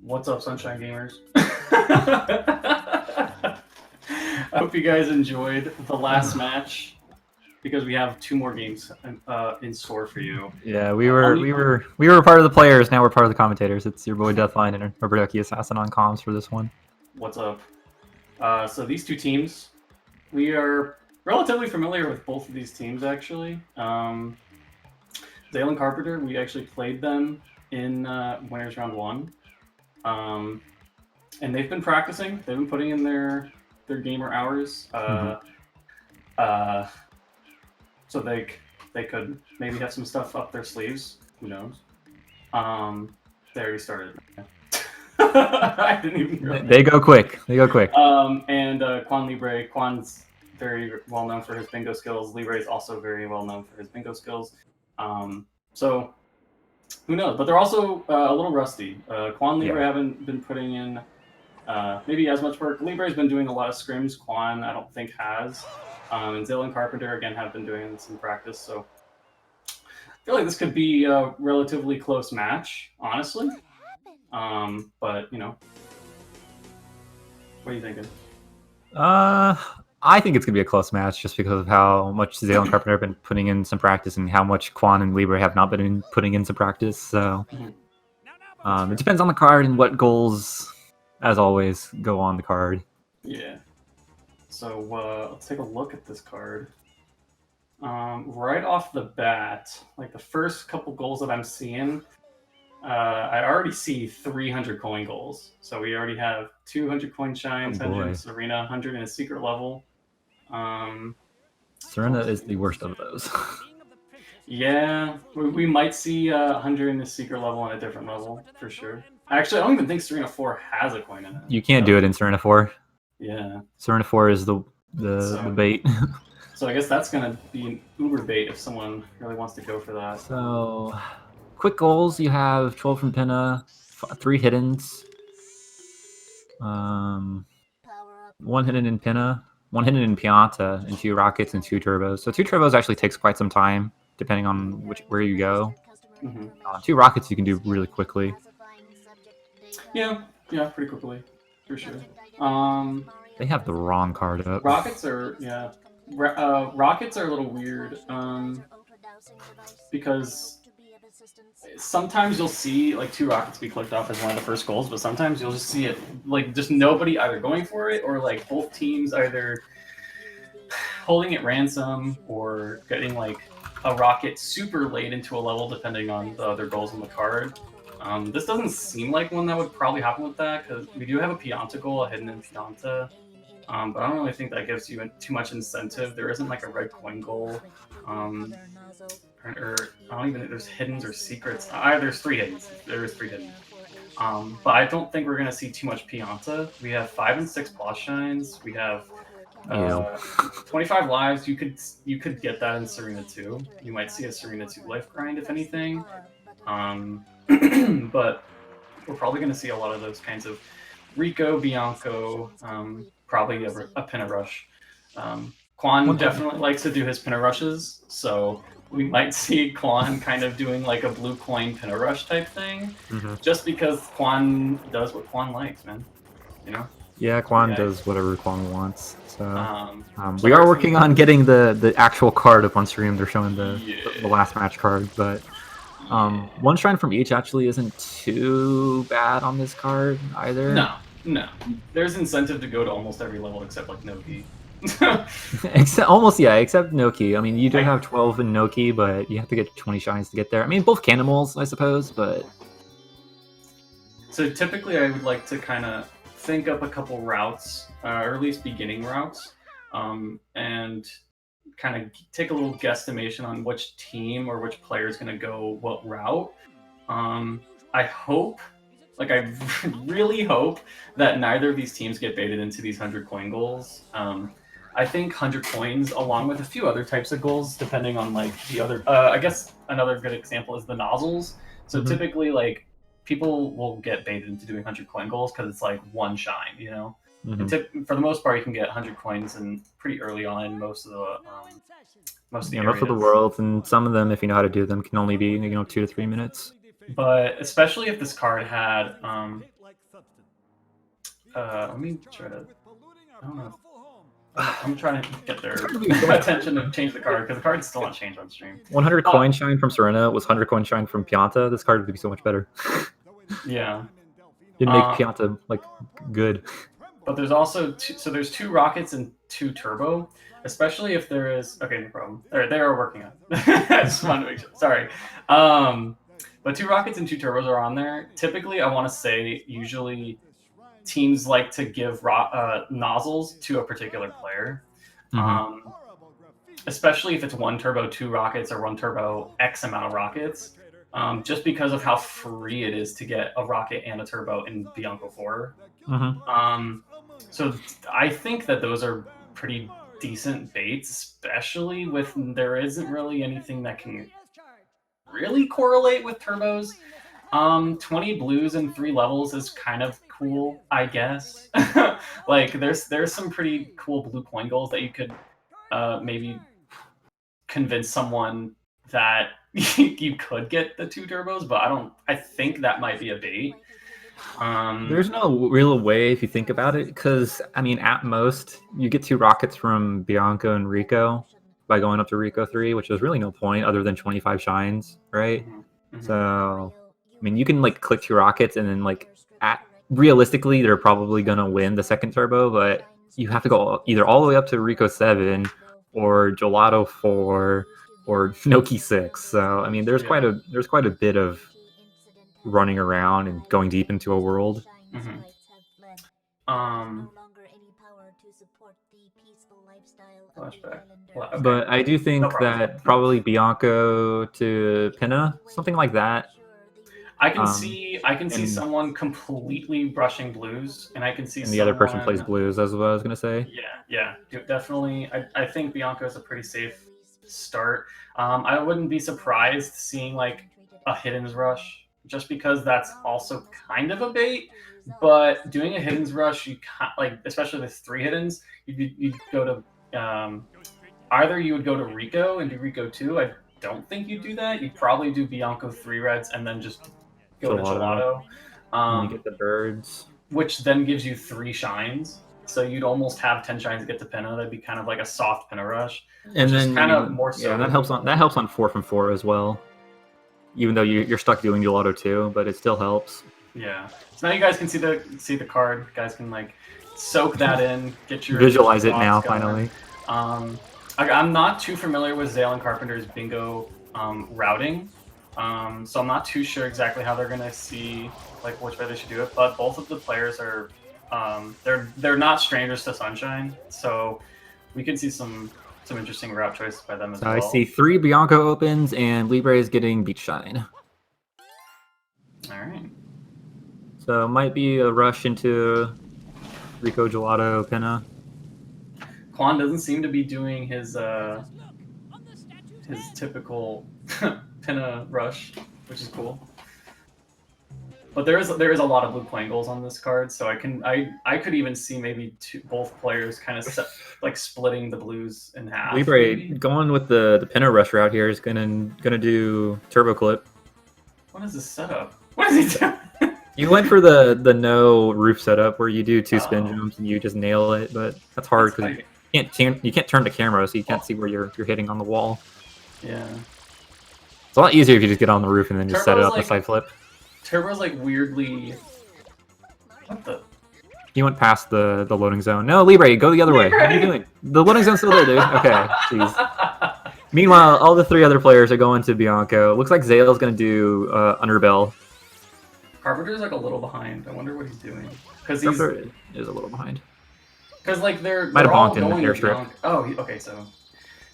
What's up, Sunshine Gamers? I hope you guys enjoyed the last match because we have 2 more games in store for you. Yeah, we were part of the players. Now we're part of the commentators. It's your boy Deathline and Robertoki Assassin on comms for this one. What's up? So these 2 teams, we are relatively familiar with both of these teams actually. Zale and Carpenter, we actually played them in Winners Round 1. And they've been practicing. They've been putting in their gamer hours. So they could maybe have some stuff up their sleeves. Who knows? They already started. I didn't even realize. They go quick. They go quick. And Libre. Kwan's very well known for his bingo skills. Libre is also very well known for his bingo skills. So who knows? But they're also a little rusty. Kwan Libre haven't been putting in maybe as much work. Libre's been doing a lot of scrims. Kwan, I don't think, has. And Zale and Carpenter, again, have been doing some practice. So I feel like this could be a relatively close match, honestly. But, you know, what are you thinking? I think it's going to be a close match just because of how much Zale and Carpenter have been putting in some practice and how much Kwan and Libre have not been putting in some practice. So it depends on the card and what goals, as always, go on the card. Yeah. So let's take a look at this card. Right off the bat, like the first couple goals that I'm seeing, I already see 300 coin goals. So we already have 200 coin shines, 100 in Serena, 100 in a secret level. Serena is the worst of those. Yeah, we might see 100 in the secret level and a different level for sure. Actually, I don't even think Serena 4 has a coin in it. You can't do it in Serena 4. Yeah. Serena 4 is the bait. So I guess that's going to be an uber bait if someone really wants to go for that. So, quick goals, you have 12 from Pinna, 3 hiddens, 1 hidden in Pinna, 1 hidden in Pianta, and 2 rockets and 2 turbos. So 2 turbos actually takes quite some time, depending on where you go. 2 rockets you can do really quickly. Yeah, pretty quickly, for sure. They have the wrong card up. Rockets are, rockets are a little weird, because sometimes you'll see like 2 rockets be clicked off as one of the first goals, but sometimes you'll just see it like just nobody either going for it or like both teams either holding it ransom or getting like a rocket super late into a level depending on the other goals on the card. This doesn't seem like one that would probably happen with that because we do have a Pianta goal, a hidden in Pianta, but I don't really think that gives you too much incentive. There isn't like a red coin goal, or I don't even think there's hiddens or secrets. There's 3 hiddens. There's 3 hidden. But I don't think we're gonna see too much Pianta. We have 5 and 6 boss shines. We have 25 lives. You could get that in Serena 2. You might see a Serena 2 life grind if anything. But we're probably going to see a lot of those kinds of Rico, Bianco, probably a Pinna rush. Kwan definitely likes to do his Pinna rushes, so we might see Kwan kind of doing like a blue coin Pinna rush type thing, just because Kwan does what Kwan likes, man. You know? Yeah, Kwan does whatever Kwan wants. So we are working on getting the actual card up on stream. They're showing the last match card, but 1 shrine from each actually isn't too bad on this card either. No. There's incentive to go to almost every level except like Noki. except Noki. I mean, you do have 12 in Noki, but you have to get 20 shines to get there. I mean, both cannibals, I suppose, but... So typically I would like to kind of think up a couple routes, or at least beginning routes, and kind of take a little guesstimation on which team or which player is going to go what route. I hope, like I really hope that neither of these teams get baited into these 100 coin goals. I think 100 coins along with a few other types of goals depending on like the other, I guess another good example is the nozzles. So typically like people will get baited into doing 100 coin goals because it's like 1 shine, you know? For the most part, you can get 100 coins and pretty early on in most of the most of the world, and some of them, if you know how to do them, can only be 2 to 3 minutes. But especially if this card had, let me try to, I don't know. I'm trying to get their attention to change the card, because the card's still not changed on stream. 100 coin shine from Serena was 100 coin shine from Pianta. This card would be so much better. Yeah. It'd make Pianta, like, good. But there's also, so there's 2 rockets and 2 turbo, especially if there is, okay, no problem. They are working on it. I just wanted to make sure, sorry. But 2 rockets and 2 turbos are on there. Typically, I want to say, usually teams like to give nozzles to a particular player. Especially if it's 1 turbo, 2 rockets, or 1 turbo, X amount of rockets. Just because of how free it is to get a rocket and a turbo in Bianco 4. So I think that those are pretty decent baits, especially with there isn't really anything that can really correlate with turbos. 20 blues and 3 levels is kind of cool, I guess. Like there's some pretty cool blue coin goals that you could maybe convince someone that you could get the 2 turbos, but I think that might be a bait. There's no real way if you think about it, because I mean, at most you get 2 rockets from Bianco and Rico by going up to Rico 3, which is really no point other than 25 shines, right? So I mean, you can like click 2 rockets and then like realistically they're probably gonna win the 2nd turbo, but you have to go either all the way up to Rico 7 or Gelato 4 or Noki 6. So I mean, there's quite a bit of running around and going deep into a world. Flashback. Okay. But I do think that probably Bianco to Pinna, something like that. I can see someone completely brushing blues, and I can see the other person plays blues. That's what I was gonna say. Yeah, definitely. I think Bianco is a pretty safe start. I wouldn't be surprised seeing like a Hidden's Rush, just because that's also kind of a bait. But doing a Hidden's Rush, you can't, like, especially with 3 Hiddens, you'd go to either you would go to Rico and do Rico 2. I don't think you'd do that. You'd probably do Bianco 3 reds and then just go to Gelato. You get the birds, which then gives you 3 shines. So you'd almost have 10 shines to get to Pinna. That'd be kind of like a soft Pinna rush. And then kind of more so. Yeah, that helps on 4 from 4 as well. Even though you're stuck doing Gelato 2, but it still helps. Yeah. So now you guys can see the card. You guys can like soak that in, get your visualize it now finally. I'm not too familiar with Zale and Carpenter's bingo routing. So I'm not too sure exactly how they're gonna see like which way they should do it, but both of the players are they're not strangers to Sunshine, so we can see some interesting route choices by them as well. I see 3 Bianco opens and Libre is getting Beach Shine. All right. So it might be a rush into Rico, Gelato, Pinna. Quan doesn't seem to be doing his typical Pinna rush, which is cool. But there is a lot of blue playing goals on this card, so I could even see maybe both players kind of like splitting the blues in half. Libre going with the Pinna rush route here is gonna do turbo clip. What is this setup? What is he doing? You went for the no roof setup where you do 2 spin jumps and you just nail it, but that's hard because you can't turn the camera, so you can't see where you're hitting on the wall. Yeah. It's a lot easier if you just get on the roof and then just set it up a side flip. Turbo's like weirdly. What the? He went past the loading zone. No, Libre, go the other way. What are you doing? The loading zone's still there, dude. Okay, jeez. Meanwhile, all the 3 other players are going to Bianco. Looks like Zale's gonna do Underbell. Carpenter's like a little behind. I wonder what he's doing. Because he is a little behind. Because like they're might have all bonked in the going airstrip. Oh, okay.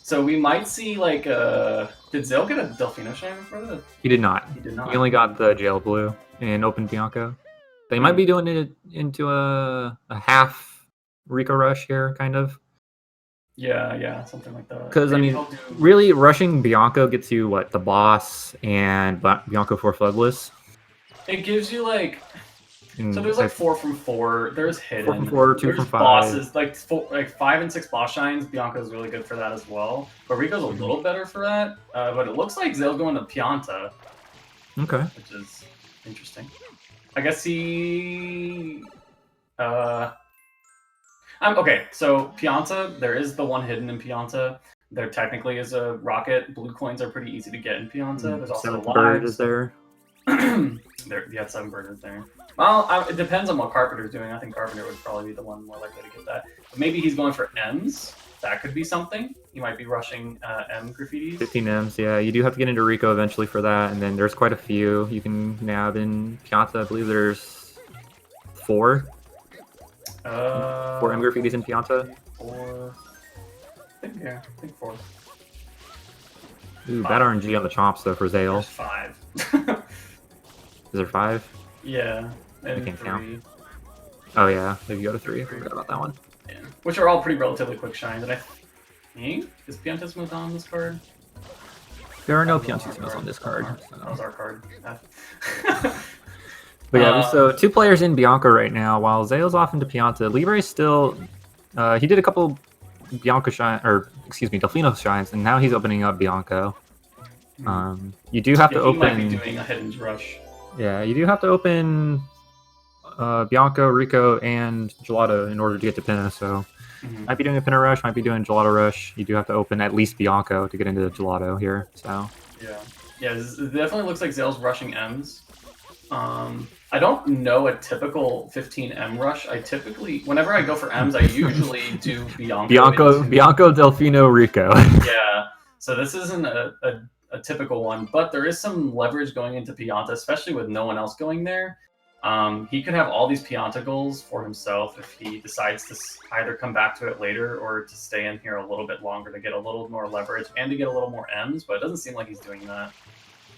So we might see like did Zale get a Delfino shine before this? He did not. He did not. He only got the jail blue and open Bianco. They might be doing it into a half Rico rush here, kind of. Yeah, something like that. Because I mean, really rushing Bianco gets you what, the boss and Bianco 4 floodless. It gives you like. So there's like 4 from 4. There's hidden. 4 from 4, 2 from 5. Bosses like 5 and 6 boss shines. Bianco's really good for that as well. But Rico's a little better for that. But it looks like Zale's going to Pianta. Okay. Which is interesting. I guess he... okay, so Pianta, there is the one hidden in Pianta. There technically is a rocket. Blue coins are pretty easy to get in Pianta. There's also Seventh bird is there. Yeah, 7 bird is there. Well, it depends on what Carpenter's doing. I think Carpenter would probably be the one more likely to get that. But maybe he's going for M's. That could be something. He might be rushing M graffitis. 15 M's, yeah. You do have to get into Rico eventually for that, and then there's quite a few you can nab in Pianta. I believe there's 4. 4 M graffitis in Pianta. 4. I think 4. Ooh, bad RNG on the chops though for Zale. There's 5. Is there 5? Yeah, and I can't 3. count. Oh yeah, maybe go to 3. I forgot about that one. Yeah, which are all pretty relatively quick shines. And I think is Piantismus on this card? There are no Piantismus on this card. That was our card. But yeah, so 2 players in Bianca right now, while Zale's off into Pianta. Libre is still, he did a couple Bianca shine, or excuse me, Delfino shines, and now he's opening up Bianco. You do have to open. He might be doing a hidden rush. Yeah, you do have to open Bianco, Rico, and Gelato in order to get to Pinna. So might be doing a Pinna rush, might be doing Gelato rush. You do have to open at least Bianco to get into the Gelato here. So yeah, it definitely looks like Zale's rushing M's. I don't know a typical 15M rush. I typically, whenever I go for M's, I usually do Bianco, Delfino, Rico. Yeah, so this isn't a typical one, but there is some leverage going into Pianta, especially with no one else going there. He could have all these Pianta goals for himself if he decides to either come back to it later or to stay in here a little bit longer to get a little more leverage and to get a little more M's, but it doesn't seem like he's doing that.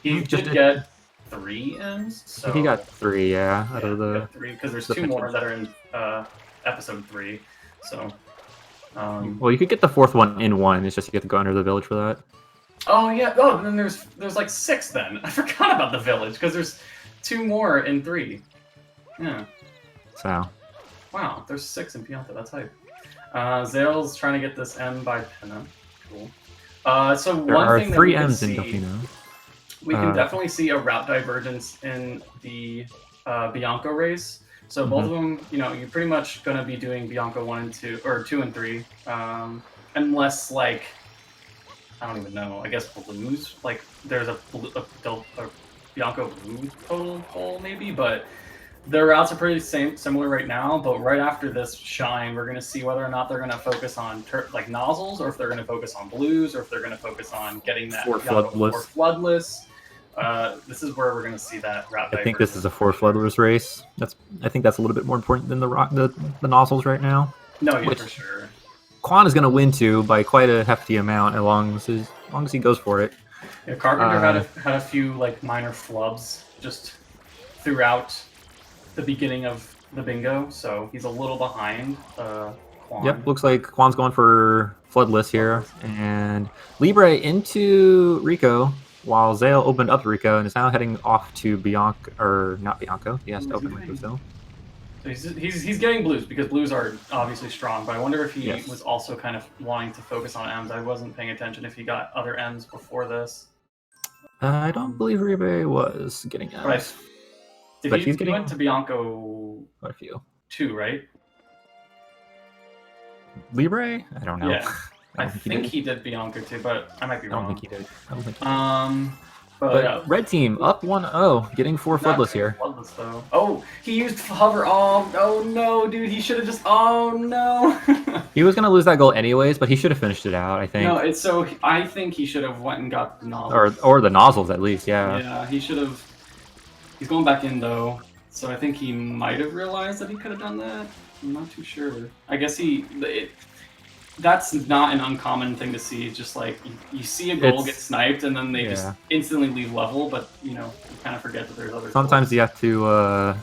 He did get 3 M's, so he got 3, yeah, out of the 3 because there's 2 more that are in episode 3. So, well, you could get the 4th one in 1. It's just you get to go under the village for that. Oh yeah. Oh, and then there's like 6 then. I forgot about the village because there's 2 more in 3. Yeah. So. Wow, there's 6 in Pianta. That's hype. Zale's trying to get this M by Pinna. Cool. So there one are thing 3 that M's in Delfino. We can definitely see a route divergence in the Bianco race. So both of them, you're pretty much going to be doing Bianco 1 and 2, or 2 and 3, unless like I don't even know. I guess blues. Like there's a Bianco blue total hole maybe, but their routes are pretty similar right now. But right after this shine, we're gonna see whether or not they're gonna focus on like nozzles, or if they're gonna focus on blues, or if they're gonna focus on getting that 4 floodless. This is where we're gonna see that route. I think this is a 4 floodless race. I think that's a little bit more important than the nozzles right now. No, yeah, for sure. Quan is going to win 2 by quite a hefty amount as long as he goes for it. Yeah, Carpenter had a few like minor flubs just throughout the beginning of the bingo, so he's a little behind Quan. Yep, looks like Quan's going for floodless here, and Libre into Rico while Zale opened up Rico and is now heading off to Bianco, or not Bianco. He has to open Rico still. So he's getting blues because blues are obviously strong, but I wonder if he was also kind of wanting to focus on M's. I wasn't paying attention if he got other M's before this. I don't believe Libre was getting M's. Right. He went to Bianco quite a few. 2, right? Libre? I don't know. Yeah. I think he did Bianco 2, but I might be wrong. I don't think he did. But red team up 1-0, getting 4 floodless here. Floodless though. Oh, he used hover. Oh no, dude! He should have just. Oh no. He was gonna lose that goal anyways, but he should have finished it out. I think. No, I think he should have went and got the nozzles. Or the nozzles at least, yeah. Yeah, he should have. He's going back in though, so I think he might have realized that he could have done that. I'm not too sure. I guess that's not an uncommon thing to see. It's just like you see a goal get sniped and then they just instantly leave level, but you kind of forget that there's other. Sometimes you have to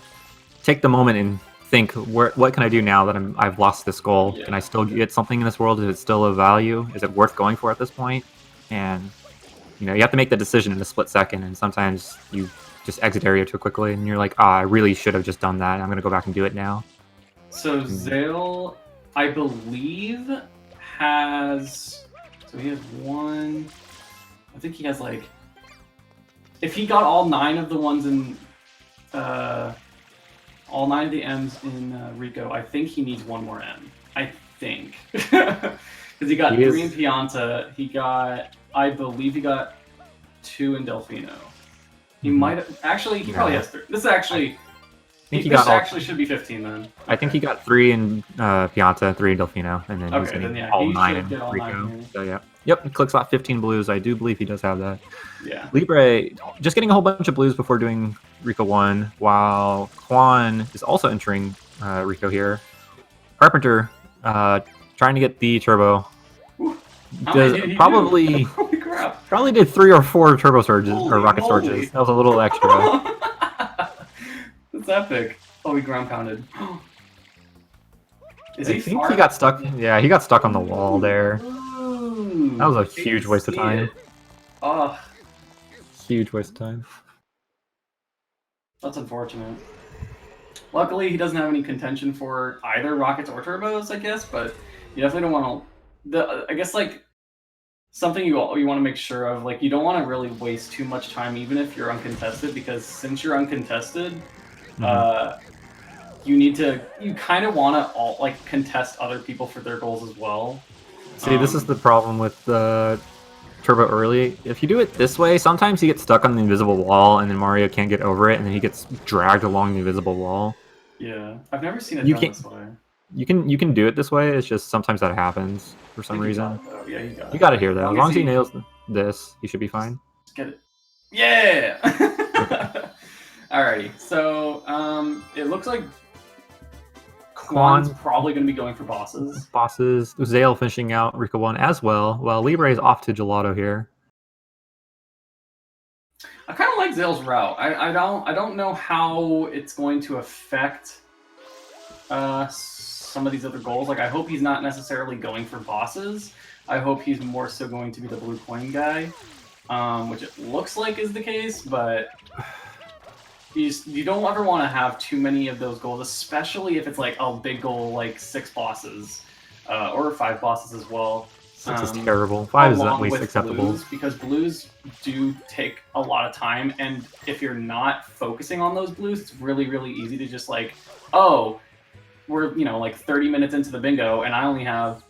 take the moment and think, what can I do now that I've lost this goal? Can I still get something in this world? Is it still of value? Is it worth going for at this point? And you have to make the decision in a split second. And sometimes you just exit area too quickly, and you're like, I really should have just done that. I'm gonna go back and do it now. So Zale, I believe, he has 1. I think he has like if he got all 9 of the ones in all 9 of the M's in Rico, I think he needs one more M. I think because he got 3 in Pianta. He got, I believe, he got 2 in Delfino. He might have actually. He probably has 3. This is actually. This actually should be 15 then. Okay. I think he got 3 in Pianta, 3 in Delfino, and then he's getting all 9 in Rico. So yeah. Yep, it clicks out 15 blues. I do believe he does have that. Yeah. Libre just getting a whole bunch of blues before doing Rico 1, while Quan is also entering Rico here. Carpenter trying to get the turbo. Probably did 3 or 4 turbo surges or rocket surges. That was a little extra. That's epic. Oh, he ground pounded. I think he got stuck. Yeah, he got stuck on the wall there. That was a huge waste of time. Oh. Huge waste of time. That's unfortunate. Luckily, he doesn't have any contention for either rockets or turbos, I guess, but you definitely don't want to... I guess, like, something you want to make sure of, like, you don't want to really waste too much time, even if you're uncontested, because since you're uncontested, you kind of want to, contest other people for their goals as well. See, this is the problem with the turbo early. If you do it this way, sometimes you get stuck on the invisible wall, and then Mario can't get over it, and then he gets dragged along the invisible wall. Yeah, I've never seen it done this way. You can do it this way. It's just sometimes that happens for some reason. Yeah, you got it here though. As long as he nails this, he should be fine. Just get it. Yeah. Alrighty. So it looks like Quan's probably going to be going for bosses. Zale finishing out Rico 1 as well. Well, Libre is off to Gelato here. I kind of like Zale's route. I don't know how it's going to affect some of these other goals. Like, I hope he's not necessarily going for bosses. I hope he's more so going to be the blue coin guy, which it looks like is the case, but you don't ever want to have too many of those goals, especially if it's like a big goal like 6 bosses or 5 bosses as well. 6 is terrible. 5 is at least acceptable. Blues, because blues do take a lot of time, and if you're not focusing on those blues, it's really, really easy to just like, oh, we're, like 30 minutes into the bingo, and I only have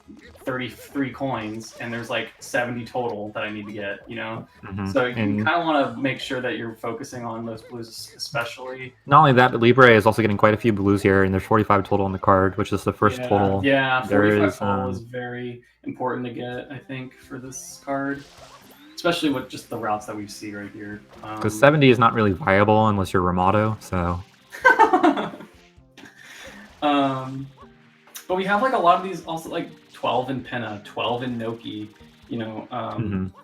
33 coins, and there's like 70 total that I need to get, So you kind of want to make sure that you're focusing on those blues, especially. Not only that, but Libre is also getting quite a few blues here, and there's 45 total on the card, which is the first total. Yeah, 45 total is very important to get, I think, for this card. Especially with just the routes that we see right here. Because 70 is not really viable unless you're Ramato, so... But we have like a lot of these also, like 12 in Pinna, 12 in Noki,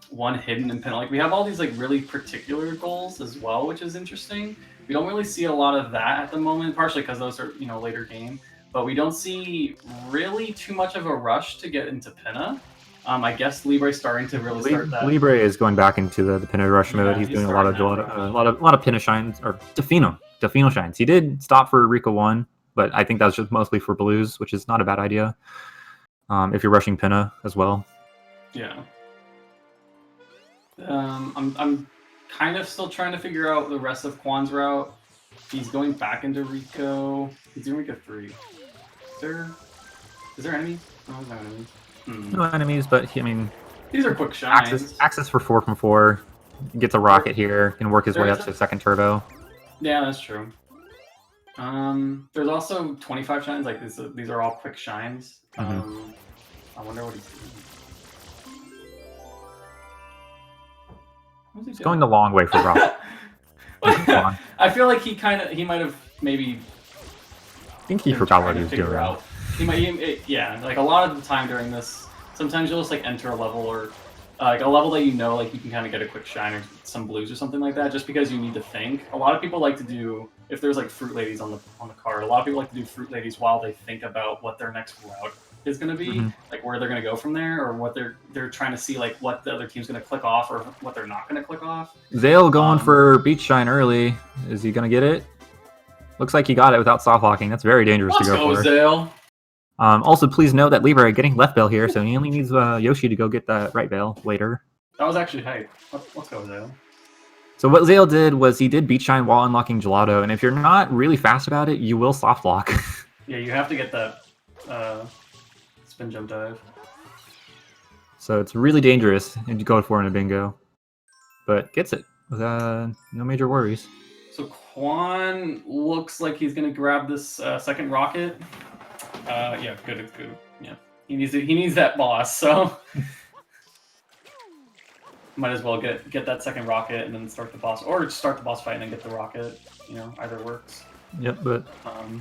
1 hidden in Pinna. Like, we have all these like really particular goals as well, which is interesting. We don't really see a lot of that at the moment, partially because those are, later game. But we don't see really too much of a rush to get into Pinna. I guess Libre's starting to really start that. Libre is going back into the Pinna rush mode. He's doing a lot of Pinna shines, or Delfino shines. He did stop for Rico 1. But I think that's just mostly for blues, which is not a bad idea. If you're rushing Pinna as well. Yeah. I'm kind of still trying to figure out the rest of Quan's route. He's going back into Rico. He's doing Rico 3. Is there enemies? No, there's no enemies. No enemies, but these are quick shines. Access for 4 from 4. Gets a rocket here. Can work his way up to second turbo. Yeah, that's true. There's also 25 shines. Like, these are all quick shines. I wonder what he's doing. He's going the long way for Rock. I feel like he might have maybe. I think he forgot what he was doing. Yeah, like a lot of the time during this, sometimes you'll just like enter a level or like a level that like you can kind of get a quick shine or some blues or something like that, just because you need to think. A lot of people like to do, if there's like fruit ladies on the card, a lot of people like to do fruit ladies while they think about what their next route is going to be, like where they're going to go from there, or what they're trying to see, like what the other team's going to click off or what they're not going to click off. Zale going for beach shine early. Is he going to get it? Looks like he got it without soft locking. That's very dangerous to go for. Let's go, Zale. Also, please note that Libre getting left bail here, so he only needs Yoshi to go get that right bail later. That was actually hype. Let's go, Zale. So what Zale did was he did Beat Shine while unlocking Gelato, and if you're not really fast about it, you will soft lock. Yeah, you have to get that spin jump dive. So it's really dangerous and you go for in a bingo. But gets it with no major worries. So Quan looks like he's gonna grab this second rocket. Yeah, good. Yeah, he needs that boss. So might as well get that second rocket and then start the boss, or start the boss fight and then get the rocket. You know, either works. Yep, but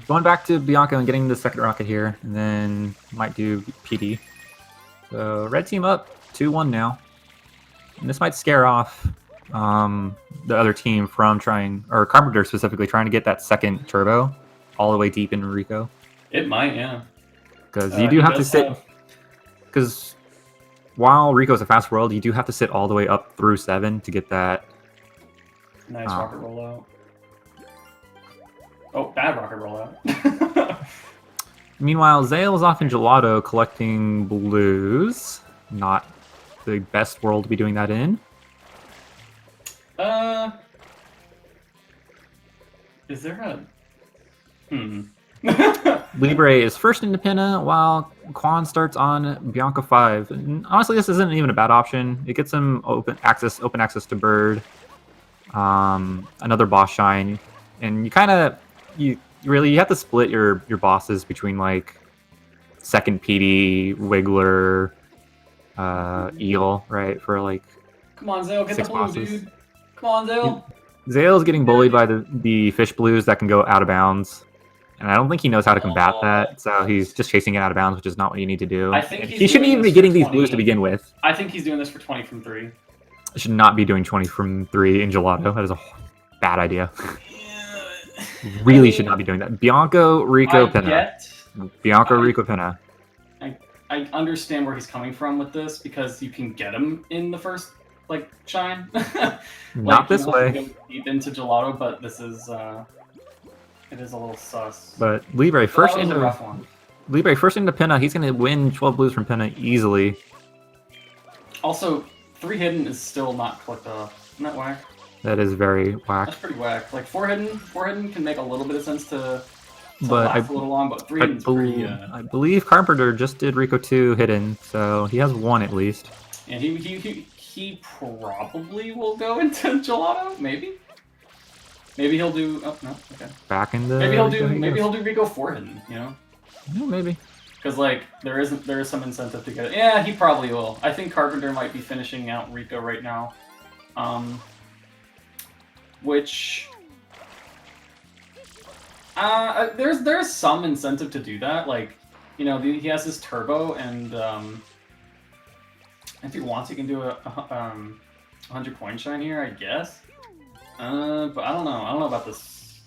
going back to Bianca and getting the second rocket here, and then might do PD. So red team up 2-1 now, and this might scare off the other team from trying, or Carpenter specifically, trying to get that second turbo all the way deep in Rico. It might, yeah. Because you do have to sit, because while Rico's a fast world, you do have to sit all the way up through 7 to get that nice rocket rollout. Oh, bad rocket rollout. Meanwhile, Zale is off in Gelato collecting blues. Not the best world to be doing that in. Is there a... Libre is first into Pinna, while Quan starts on Bianca 5. And honestly, this isn't even a bad option. It gets him open access to Bird, another boss shine, and you kind of you have to split your bosses between like second PD, Wiggler, Eel, right? For like come on, Zale, get the blue, dude. Come on, Zale. Zale's getting bullied by the fish blues that can go out of bounds. And I don't think he knows how to combat that, so he's just chasing it out of bounds, which is not what you need to do. I think he shouldn't even be getting these blues to begin with. I think he's doing this for 20 from 3. Should not be doing 20 from 3 in Gelato. That is a bad idea. Really should not be doing that. Bianco, Rico, Pinna. Bianco, Rico, Pinna. I understand where he's coming from with this, because you can get him in the first like shine. Not this way. Go deep into Gelato, but this is it is a little sus. But Libre first a into rough one. Libre first into Pinna. He's gonna win 12 blues from Pinna easily. Also, 3 hidden is still not clicked off. Isn't that whack? That is very whack. That's pretty whack. Like 4 hidden can make a little bit of sense to but last a little long, but 3 hidden's pretty. I believe Carpenter just did Rico 2 hidden, so he has 1 at least. And he probably will go into Gelato, maybe. Maybe he'll do. Oh no, okay. Back in the. Maybe he'll do Rico 4 hidden. You know. Yeah, maybe. Because like there is some incentive to get it. Yeah, he probably will. I think Carpenter might be finishing out Rico right now, which there's some incentive to do that. Like, you know, he has his turbo, and if he wants, he can do a 100 coin shine here, I guess. But I don't know. I don't know about this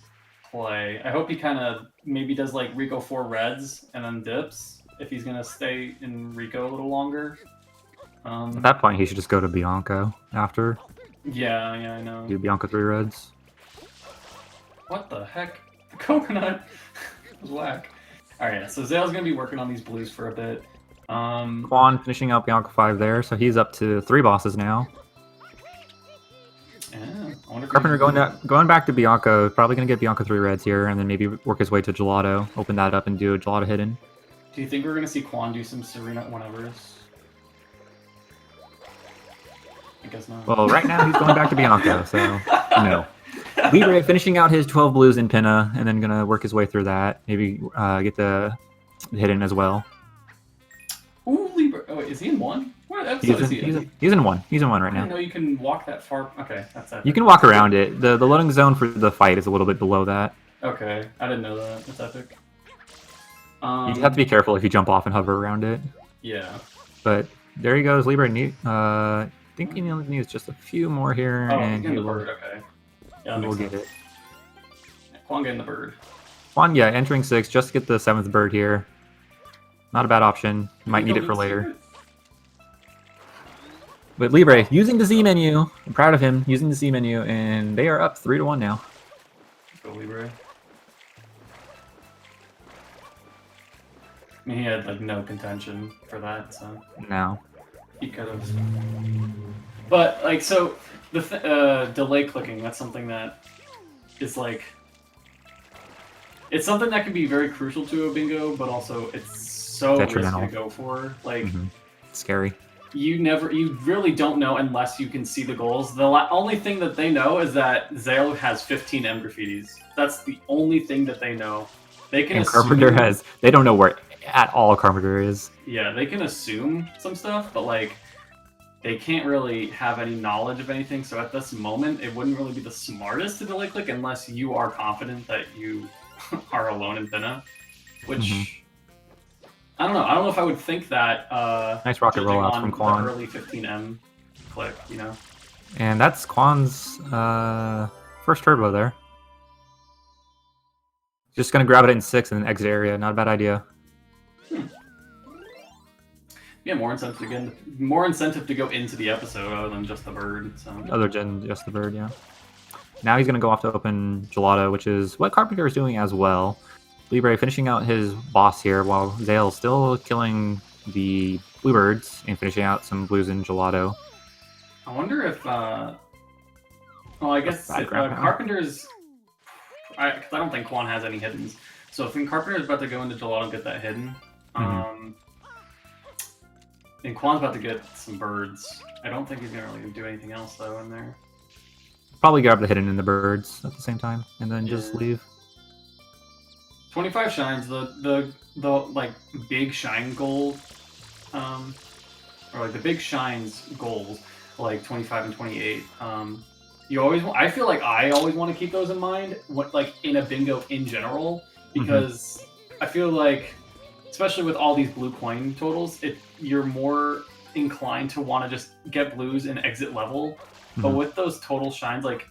play. I hope he kind of maybe does like Rico 4 reds and then dips if he's gonna stay in Rico a little longer. At that point, he should just go to Bianco after. Yeah, I know. Do Bianco 3 reds. What the heck? The coconut was whack. Alright, so Zale's gonna be working on these blues for a bit. Quan finishing out Bianco 5 there, so he's up to 3 bosses now. Yeah, I wonder if Carpenter going back to Bianco, probably going to get Bianco 3 reds here, and then maybe work his way to Gelato, open that up and do a Gelato hidden. Do you think we're going to see Quan do some Serena 1-overs? I guess not. Well, right now he's going back to Bianco, so no. Libre finishing out his 12 blues in Pinna, and then going to work his way through that. Maybe get the hidden as well. Ooh, Libre. Oh, wait, is he in 1? What episode is he in? He's in 1. He's in 1 right now. I know you can walk that far. Okay, that's epic. You can walk around it. The loading zone for the fight is a little bit below that. Okay, I didn't know that. That's epic. You have to be careful if you jump off and hover around it. Yeah. But there he goes, Libre. I think he only needs just a few more here, and he will. Okay. Yeah, we'll get it. Quan getting the bird. Quan, yeah, entering 6, just to get the 7th bird here. Not a bad option. You might need it for later. But Libre using the Z menu. I'm proud of him using the Z menu, and they are up 3-1 now. Let's go, Libre. I mean, he had like no contention for that, so no. he could have. But like, so the delay clicking, that's something that is like, it's something that can be very crucial to a bingo, but also it's so risky to go for. Like, scary. You really don't know unless you can see the goals. The only thing that they know is that Zale has 15 M graffitis. That's the only thing that they know. They can assume, Carpenter has. They don't know where at all Carpenter is. Yeah, they can assume some stuff, but like, they can't really have any knowledge of anything. So at this moment, it wouldn't really be the smartest to delay click unless you are confident that you are alone in Pinna, which. I don't know. I don't know if I would think that. Nice rocket rollouts from Quan. Early 15M click, you know. And that's Quan's first turbo there. Just gonna grab it in 6 and then exit area. Not a bad idea. Yeah, more incentive to go into the episode other than just the bird. So. Other than just the bird, yeah. Now he's gonna go off to open Gelato, which is what Carpenter is doing as well. Libre finishing out his boss here, while Zale still killing the bluebirds and finishing out some blues in Gelato. I wonder if, well, I guess Carpenter's, because I don't think Quan has any hiddens. So if Carpenter's about to go into Gelato and get that hidden, and Quan's about to get some birds, I don't think he's gonna really do anything else though in there. Probably grab the hidden and the birds at the same time, and then just leave. 25 shines, the like big shine goal, or like the big shines goals, like 25 and 28. You always, I feel like I always want to keep those in mind, like in a bingo in general, because I feel like, especially with all these blue coin totals, you're more inclined to want to just get blues and exit level. But with those total shines, like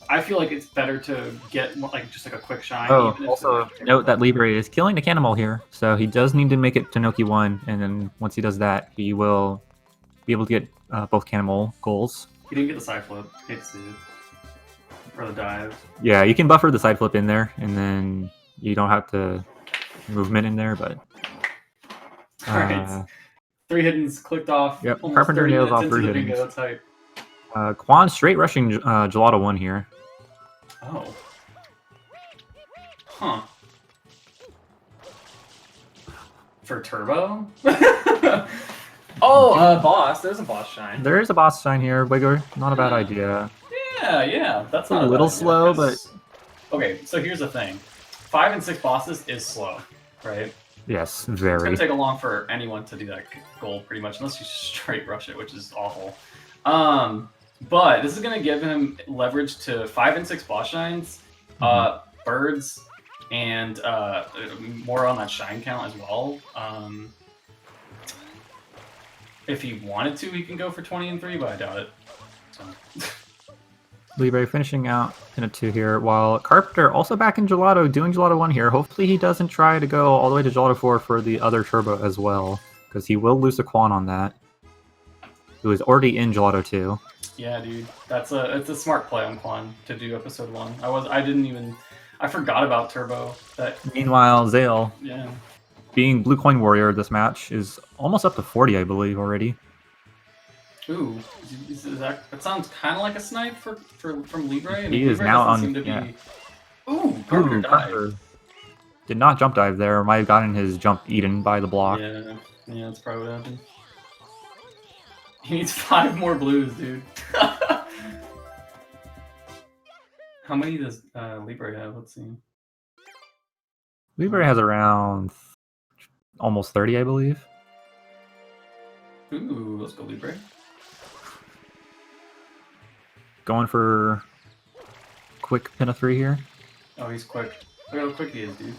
I feel like it's better to get like just like a quick shine. Oh, also note that Libre is killing the Cannonball here, so he does need to make it to Noki 1, and then once he does that, he will be able to get both Cannonball goals. He didn't get the side flip. Hate to see it. Or the dive. Yeah, you can buffer the side flip in there, and then you don't have to movement in there, but... Alright. 3 hiddens clicked off. Yep, Carpenter nails off 3 hiddens. That's hype. Quan straight rushing Gelato 1 here. Oh. Huh. For turbo? Boss. There's a boss shine. There is a boss shine here, Wigger. Not a bad idea. Yeah. That's not a little slow, but... Okay, so here's the thing. 5 and 6 bosses is slow, right? Yes, very. It's going to take long for anyone to do that goal, pretty much, unless you straight rush it, which is awful. But this is going to give him leverage to 5 and 6 boss shines, birds, and more on that shine count as well. If he wanted to, he can go for 20 and 3, but I doubt it. So. Libre finishing out in a 2 here, while Carpenter also back in Gelato, doing Gelato 1 here. Hopefully he doesn't try to go all the way to Gelato 4 for the other turbo as well, because he will lose a Quan on that, who is already in Gelato 2. Yeah, dude, it's a smart play on Quan to do episode 1. I forgot about turbo. Meanwhile, Zale, yeah, being blue coin warrior this match, is almost up to 40, I believe, already. Ooh, that sounds kind of like a snipe from Libre. He is now on. Ooh, Carpenter did not jump dive there. Might have gotten his jump eaten by the block. Yeah, that's probably what happened. He needs 5 more blues, dude. How many does Libre have? Let's see. Libre has around almost 30, I believe. Ooh, let's go Libre. Going for quick pin of 3 here. Oh, he's quick. Look how quick he is, dude.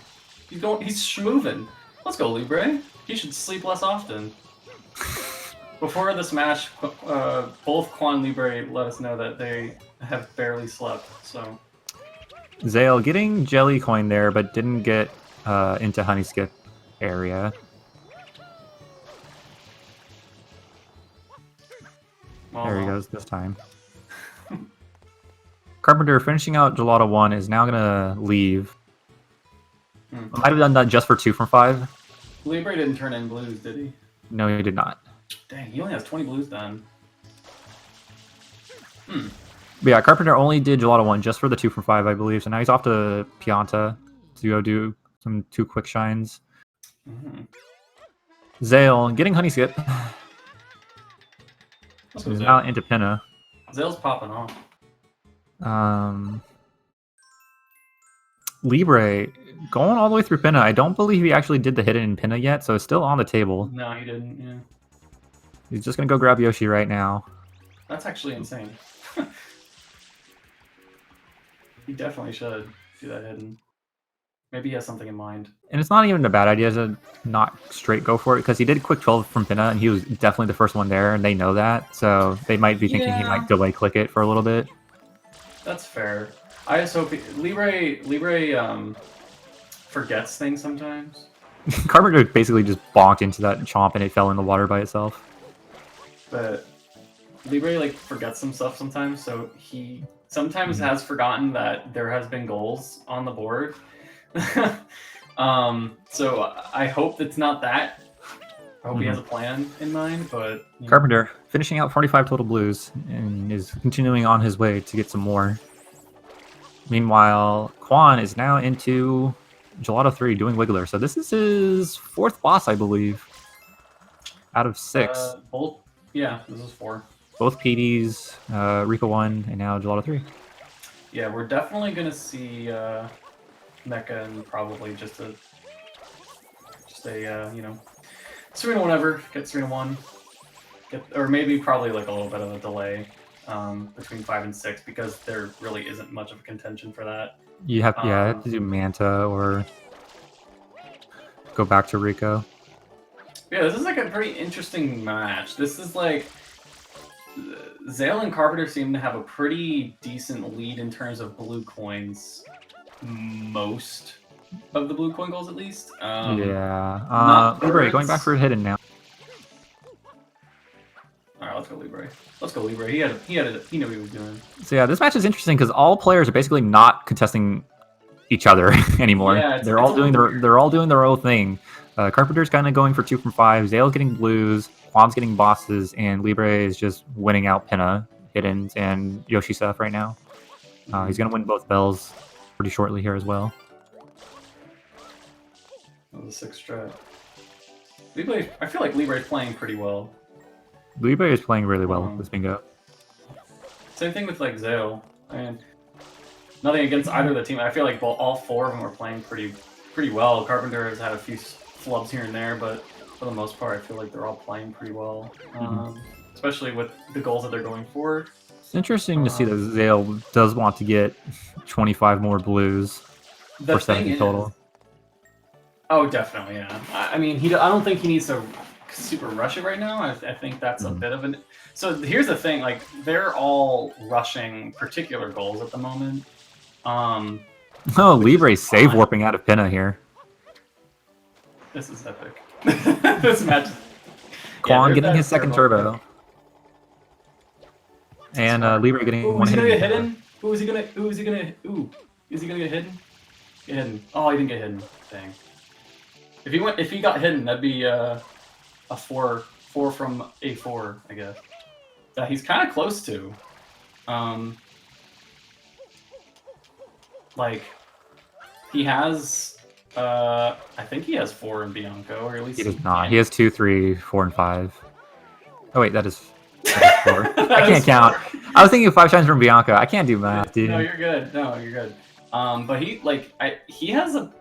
He's schmoving. Let's go Libre. He should sleep less often. Before this match, both Quan and Libre let us know that they have barely slept, so... Zale getting Jelly Coin there, but didn't get into Honey Skip area. There he goes this time. Carpenter finishing out Gelato 1 is now going to leave. Might have done that just for 2 from 5. Libre didn't turn in blues, did he? No, he did not. Dang, he only has 20 blues done. But yeah, Carpenter only did Gelato 1 just for the 2 from 5, I believe. So now he's off to Pianta to go do some 2 quick shines. Zale getting Honey Skip. So he's now into Pinna. Zale's popping off. Libre going all the way through Pinna. I don't believe he actually did the hidden in Pinna yet, so it's still on the table. No, he didn't, yeah. He's just going to go grab Yoshi right now. That's actually insane. He definitely should do that hidden. Maybe he has something in mind. And it's not even a bad idea to not straight go for it, because he did quick 12 from Pinna, and he was definitely the first one there, and they know that. So they might be thinking he might delay click it for a little bit. That's fair. I just hope Libre forgets things sometimes. Carpenter basically just bonked into that chomp, and it fell in the water by itself. But Libre like forgets some stuff sometimes, so he sometimes has forgotten that there has been goals on the board. So I hope it's not that. I hope he has a plan in mind, but... Carpenter finishing out 45 total blues and is continuing on his way to get some more. Meanwhile, Quan is now into Gelato 3 doing Wiggler. So this is his 4th boss, I believe, out of 6. Yeah, this is 4. Both PDs, Rico 1, and now Gelato 3. Yeah, we're definitely going to see Mecha and probably just a you know, Serena whatever, get Serena 1. Or maybe probably like a little bit of a delay between 5 and 6, because there really isn't much of a contention for that. You have, have to do Manta or go back to Rico. Yeah, this is like a pretty interesting match. This is like Zale and Carpenter seem to have a pretty decent lead in terms of blue coins. Most of the blue coin goals, at least. Libre going back for a hidden now. All right, let's go Libre. Let's go Libre. He knew what he was doing. So yeah, this match is interesting because all players are basically not contesting each other anymore. Yeah, they're all doing their own thing. Carpenter's kind of going for 2 from 5. Zale's getting blues. Quan's getting bosses, and Libre is just winning out Pinna, hiddens, and Yoshi stuff right now. He's gonna win both bells pretty shortly here as well. Oh, the 6th strat. Libre, I feel like Libre is playing pretty well. Libre is playing really well with Bingo. Same thing with like Zale. I mean, nothing against either of the team. I feel like all 4 of them are playing pretty well. Carpenter has had a few flubs here and there, but for the most part, I feel like they're all playing pretty well. Especially with the goals that they're going for. It's interesting to see that Zale does want to get 25 more blues for 70 total. Oh, definitely, yeah. I mean, I don't think he needs to super rush it right now. I think that's a bit of an... So here's the thing, like, they're all rushing particular goals at the moment. Oh, Libre's save warping out of Pinna here. This is epic. This match is... Quan getting his 2nd turbo. And Libre getting one hit. Is he gonna get hidden? Is he gonna get hidden? Get hidden. Oh, he didn't get hidden. Dang. If he got hidden, that'd be a 4 from A4, I guess. That he's kind of close to. Like, he has, I think he has 4 in Bianco, or at least... He does not. He has 2, 3, 4, and 5. Oh wait, that is 4. I can't count. I was thinking of 5 times from Bianca. I can't do math, dude. No, you're good. No, you're good. But he, like, he has a...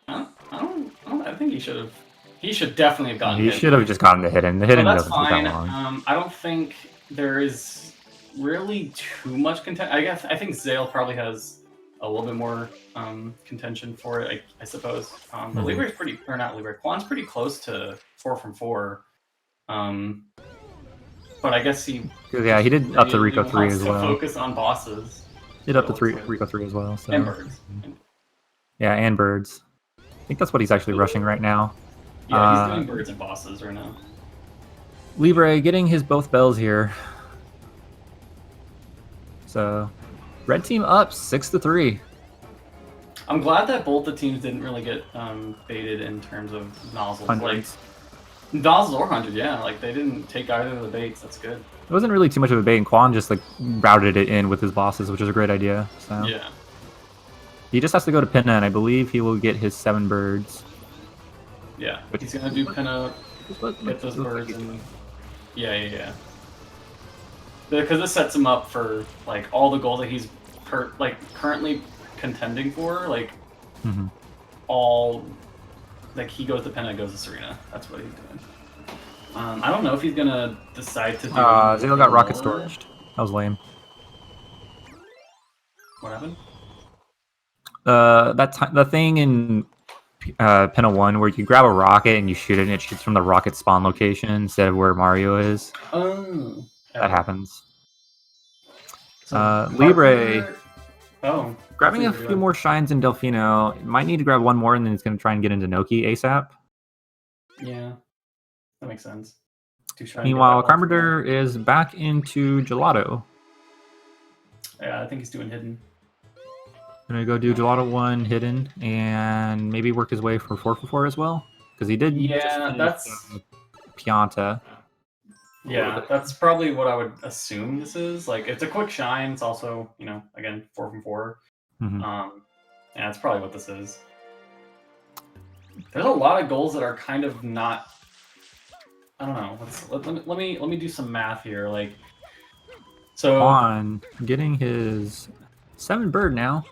I think he should have... He should definitely have gotten hidden. He should have just gotten the hidden. The hidden doesn't take that long. I don't think there is really too much contention. I think Zale probably has a little bit more contention for it, I suppose. But Libre's pretty... Or not Libre. Quan's pretty close to 4 from 4. But I guess he... Yeah, he did up to Rico 3 as well. Focus on bosses. Did up to Rico 3 as well. So. And birds. Yeah, and birds. I think that's what he's actually rushing right now. Yeah, he's doing birds and bosses right now. Libre getting his both bells here. So, red team up 6-3. I'm glad that both the teams didn't really get baited in terms of nozzles. Like, Dawes or 100, yeah. Like, they didn't take either of the baits. That's good. It wasn't really too much of a bait, and Quan just like routed it in with his bosses, which is a great idea. So Yeah. he just has to go to Pinna, and I believe he will get his 7 birds. Yeah, he's gonna do Pinna, get those birds, and yeah. Because this sets him up for like all the goals that he's currently contending for. Like all, like he goes to Pinna, goes to Serena. That's what he's doing. I don't know if he's gonna decide to do. Zale got rocket storaged. That was lame. What happened? The thing in Pinna 1 where you grab a rocket and you shoot it and it shoots from the rocket spawn location instead of where Mario is. Oh. That happens. So Libre. Oh. Grabbing a few more shines in Delfino. Might need to grab one more and then he's going to try and get into Noki ASAP. Yeah. That makes sense. Meanwhile, Carpenter is back into Gelato. Yeah, I think he's doing hidden. Gonna go do Gelato 1 hidden and maybe work his way for 4 as well. Because he did. Yeah, that's Pianta. Yeah, that's probably what I would assume this is. Like, it's a quick shine. It's also, you know, again, 4 from 4. Yeah, that's probably what this is. There's a lot of goals that are kind of not. I don't know. Let me do some math here. Like, so on getting his 7 bird now.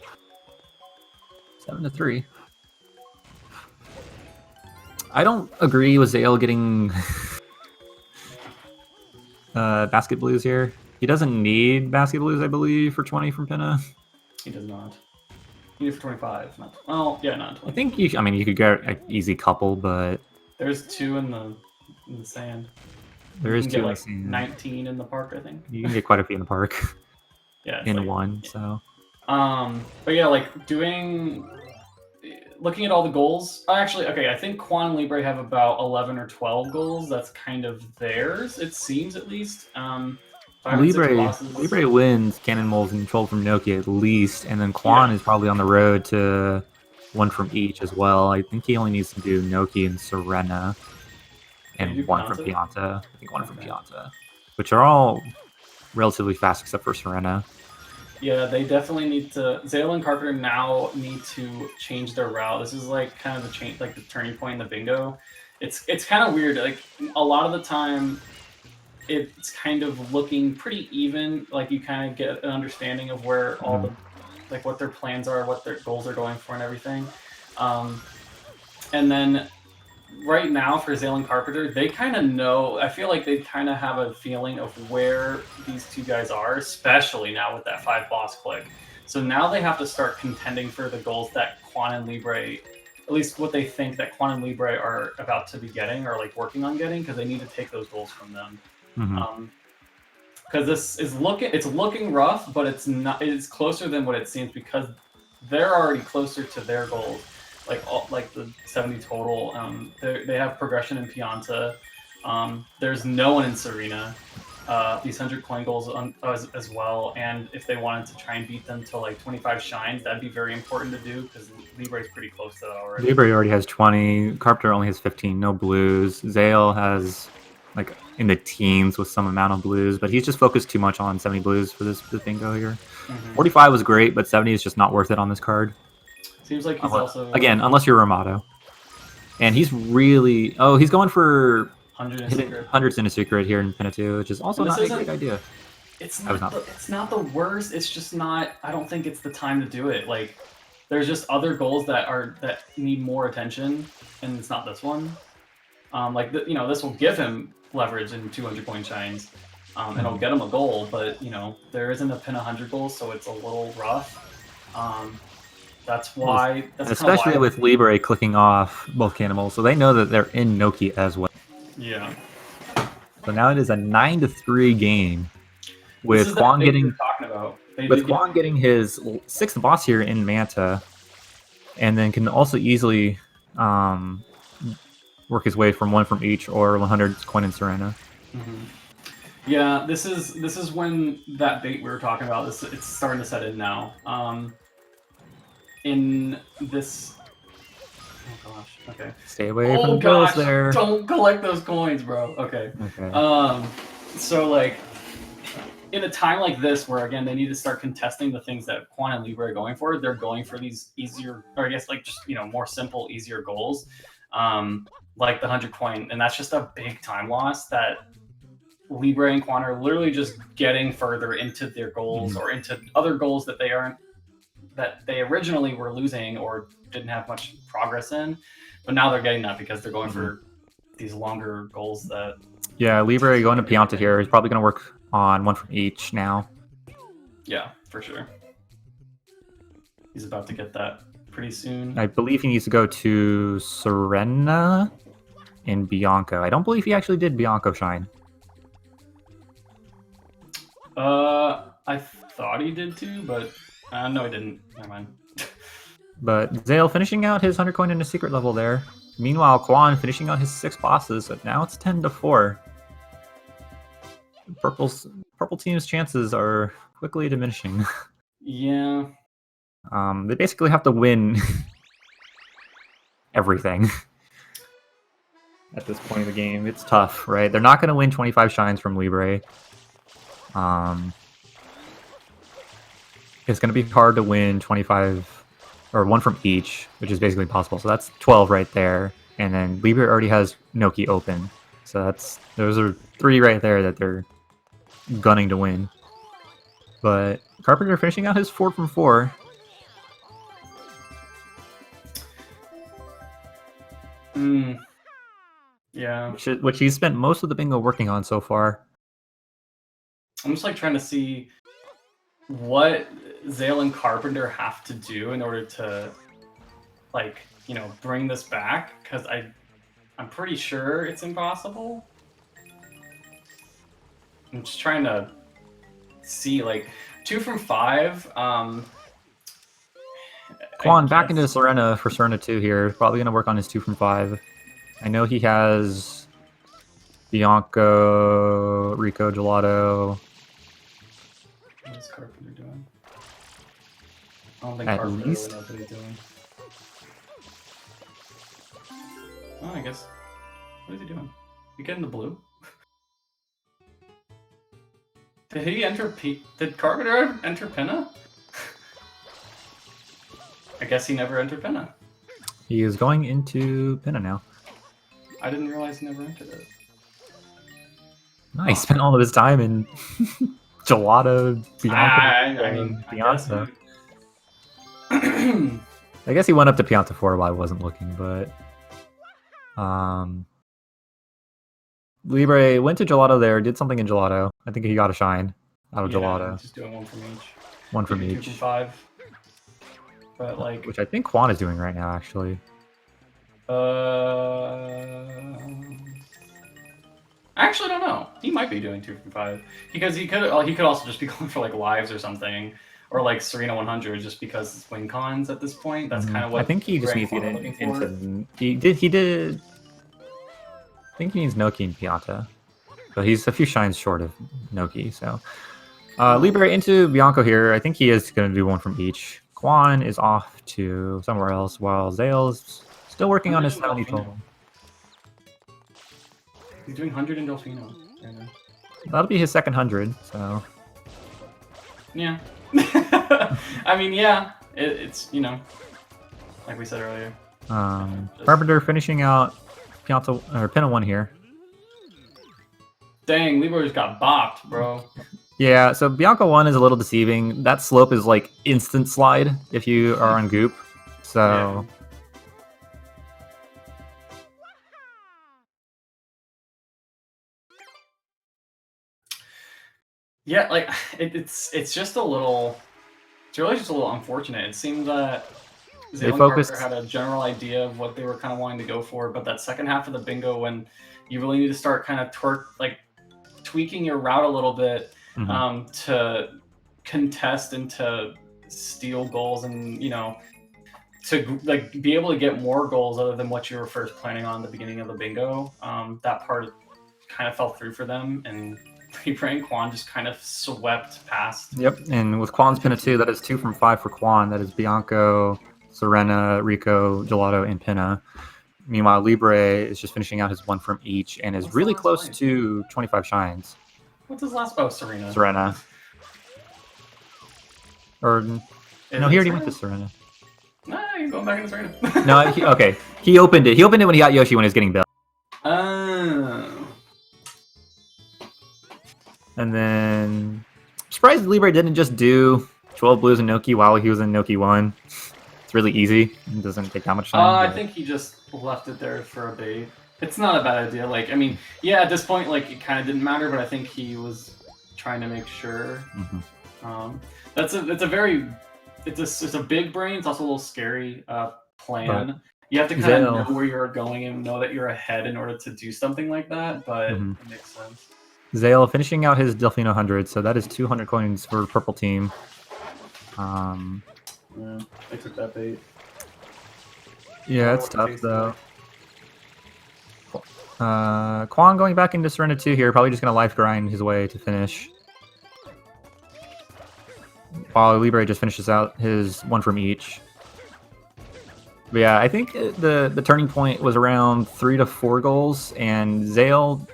7-3. I don't agree with Zale getting basket blues here. He doesn't need basket blues, I believe, for 20 from Pinna. He does not. He needs for 25. Not, well, yeah, not 20. I think you. I mean, you could get an easy couple, but there's 2 in the sand. There is 2 in like the sand. 19 in the park, I think. You can get quite a few in the park. Yeah. In like, 1, so. But yeah, like looking at all the goals. Actually, okay, I think Quan and Libre have about 11 or 12 goals. That's kind of theirs, it seems at least. Libre wins Cannon Moles and Control from Noki at least, and then Quan is probably on the road to 1 from each as well. I think he only needs to do Noki and Serena, and 1 from Pianta. I think 1 from Pianta, which are all relatively fast except for Serena. Yeah, they definitely need to. Zale and Carpenter now need to change their route. This is like kind of the change, like the turning point in the bingo. It's kind of weird. Like a lot of the time, it's kind of looking pretty even. Like you kind of get an understanding of where all the, like what their plans are, what their goals are going for, and everything. And then right now for Zale and Carpenter, they kind of know. I feel like they kind of have a feeling of where these 2 guys are, especially now with that 5 boss click. So now they have to start contending for the goals that Quan and Libre, at least what they think that Quan and Libre are about to be getting or like working on getting, because they need to take those goals from them. Because this is looking rough, but it's not. It's closer than what it seems because they're already closer to their goals. Like the 70 total. They have progression in Pianta. There's no one in Serena. These 100 coin goals as well. And if they wanted to try and beat them to like 25 shines, that'd be very important to do because Libre is pretty close to that already. Libre already has 20. Carpenter only has 15. No blues. Zale has like in the teens with some amount of blues, but he's just focused too much on 70 blues for this bingo here. 45 was great, but 70 is just not worth it on this card. Seems like he's also... Again, unless you're Ramato. And he's really... Oh, he's going for... 100s in a secret here in Pinna 2, which is also not a great idea. It's not the worst. It's just not... I don't think it's the time to do it. Like, there's just other goals that need more attention, and it's not this one. This will give him leverage in 200 coin shines, and it'll get him a goal, but, there isn't a Pinna 100 goal, so it's a little rough. That's why. Especially with Libre clicking off both cannonballs, so they know that they're in Noki as well. Yeah. So now it is a 9-3 game with Quan getting getting his 6th boss here in Manta, and then can also easily work his way from 1 from each or 100 coin in Serena. Yeah, this is when that bait we were talking about. It's starting to set in now. In this Oh gosh. Okay. Stay away from the bills there. Don't collect those coins, bro. Okay. Okay. So like, in a time like this, where again they need to start contesting the things that Quan and Libre are going for, they're going for these easier, or I guess like just more simple, easier goals, like the 100 coin, and that's just a big time loss that Libre and Quan are literally just getting further into their goals or into other goals that they originally were losing or didn't have much progress in, but now they're getting that because they're going for these longer goals that. Yeah, Libre going to Pianta here. He's probably going to work on one from each now. Yeah, for sure. He's about to get that pretty soon. I believe he needs to go to Serena and Bianco. I don't believe he actually did Bianco Shine. I thought he did too, but no, he didn't. Never mind. But Zale finishing out his 100 coin in a secret level there. Meanwhile, Quan finishing out his 6 bosses. So now it's 10-4. Purple team's chances are quickly diminishing. Yeah. They basically have to win everything at this point of the game. It's tough, right? They're not going to win 25 shines from Libre. It's going to be hard to win 25 or one from each, which is basically impossible. So that's 12 right there. And then Libre already has Noki open. So those are 3 right there that they're gunning to win. But Carpenter finishing out his 4 from 4. Yeah. Which he's spent most of the bingo working on so far. I'm just like trying to see what Zale and Carpenter have to do in order to, like, bring this back, because I'm pretty sure it's impossible. I'm just trying to see, like, 2 from 5. Quan back into Serena for Serena 2 here. Probably going to work on his 2 from 5. I know he has Bianco, Rico, Gelato. What's Carpenter doing? I don't think At Carpenter least. really knows what he's doing. Oh, I guess. What is he doing? You getting the blue? Did he enter Did Carpenter enter Pinna? I guess he never entered Pinna. He is going into Pinna now. I didn't realize he never entered it. Nice. Spent all of his time in Gelato, Bianca, I mean, Pianta. I guess he went up to Pianta 4 while I wasn't looking, but Libre went to Gelato there, did something in Gelato. I think he got a shine out of Gelato. Just doing 1 from each. 1 from each. 2 from 5. But like, which I think Quan is doing right now, actually. I actually don't know. He might be doing 2 from 5 because he could also just be going for like lives or something, or like Serena 100 just because it's win cons at this point. That's kind of what I think he just needs to get into. He did. I think he needs Noki and Pianta, but he's a few shines short of Noki. So Libre into Bianco here. I think he is going to do 1 from each. Quan is off to somewhere else while Zale's still working on his 70 total. He's doing 100 in Delfino right now. That'll be his second 100, so. Yeah. I mean, yeah. It's, like we said earlier. Carpenter finishing out Pianta, or Pinna 1 here. Dang, Libre just got bopped, bro. Yeah, so Bianco 1 is a little deceiving. That slope is like instant slide if you are on Goop. So. Yeah, like it's just a little. It's really just a little unfortunate. It seemed that Zale and Carpenter had a general idea of what they were kind of wanting to go for, but that second half of the bingo, when you really need to start kind of tweaking your route a little bit to contest and to steal goals, and to like be able to get more goals other than what you were first planning on at the beginning of the bingo. That part kind of fell through for them, and Libre and Quan just kind of swept past. Yep, and with Quan's Pinna 2, that is 2 from 5 for Quan. That is Bianco Serena, Rico, Gelato, and Pinna. Meanwhile, Libre is just finishing out his one from each and is really close to 25 shines. What's his last? Oh, Serena. Serena. Or no, he already went to Serena. Nah, he's going back into Serena. No, okay. He opened it. He opened it when he got Yoshi when he was getting built. Oh. And then, I'm surprised Libre didn't just do 12 blues and Noki while he was in Noki 1. It's really easy. It doesn't take that much time. I think he just left it there for a bait. It's not a bad idea. Like, I mean, yeah, at this point, like, it kind of didn't matter, but I think he was trying to make sure. It's a big brain. It's also a little scary plan. But you have to kind of know where you're going and know that you're ahead in order to do something like that, but it makes sense. Zale finishing out his Delphine 100, so that is 200 coins for purple team. Yeah, they took that bait. Yeah, it's tough though. Kwon going back into Serena 2 here, probably just going to life grind his way to finish. While Libre just finishes out his one from each. But yeah, I think the turning point was around 3 to 4 goals, and Zale